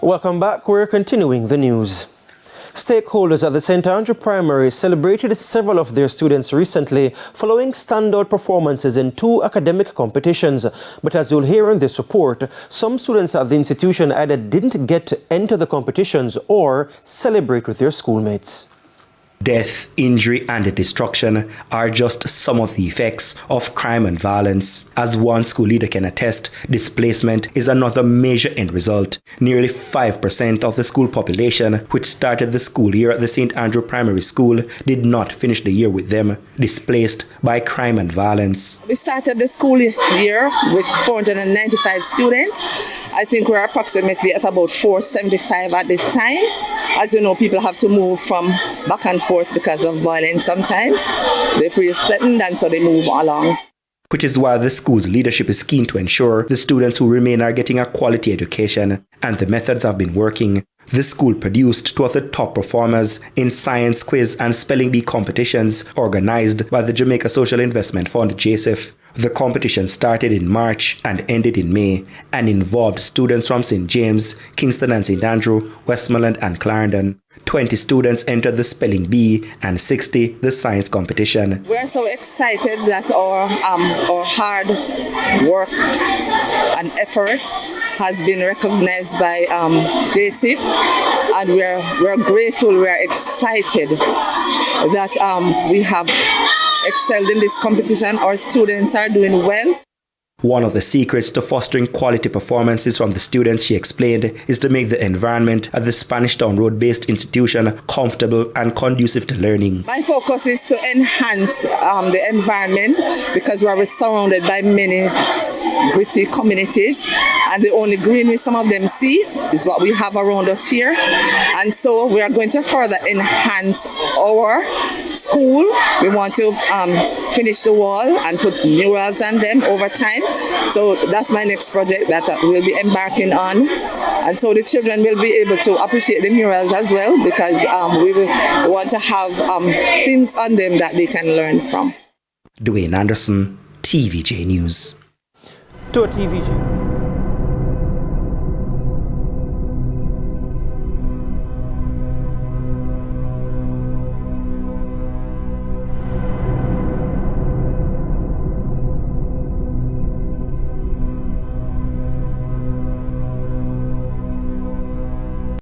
Welcome back. We're continuing the news. Stakeholders at the St. Andrew Primary celebrated several of their students recently following standout performances in 2 academic competitions. But as you'll hear in this report, some students at the institution either didn't get to enter the competitions or celebrate with their schoolmates. Death, injury and destruction are just some of the effects of crime and violence. As one school leader can attest, displacement is another major end result. Nearly 5% of the school population, which started the school year at the St. Andrew Primary School, did not finish the year with them, displaced by crime and violence. We started the school year with 495 students. I think we're approximately at about 475 at this time. As you know, people have to move from back and forth because of violence sometimes. They feel threatened and so they move along. Which is why the school's leadership is keen to ensure the students who remain are getting a quality education, and the methods have been working. The school produced 2 of the top performers in science, quiz and spelling bee competitions organized by the Jamaica Social Investment Fund, JSIF. The competition started in March and ended in May and involved students from St. James, Kingston and St. Andrew, Westmoreland and Clarendon. 20 students entered the spelling bee and 60 the science competition. We're so excited that our hard work and effort has been recognized by JSIF, and we're grateful, we're excited that we have excelled in this competition. Our students are doing well. One of the secrets to fostering quality performances from the students, she explained, is to make the environment at the Spanish Town Road-based institution comfortable and conducive to learning. My focus is to enhance the environment because we are surrounded by many gritty communities, and the only greenery some of them see is what we have around us here. And so we are going to further enhance our school. We want to finish the wall and put murals on them over time. So that's my next project that we'll be embarking on. And so the children will be able to appreciate the murals as well, because we want to have things on them that they can learn from. Dwayne Anderson, TVJ News. To a TVJ.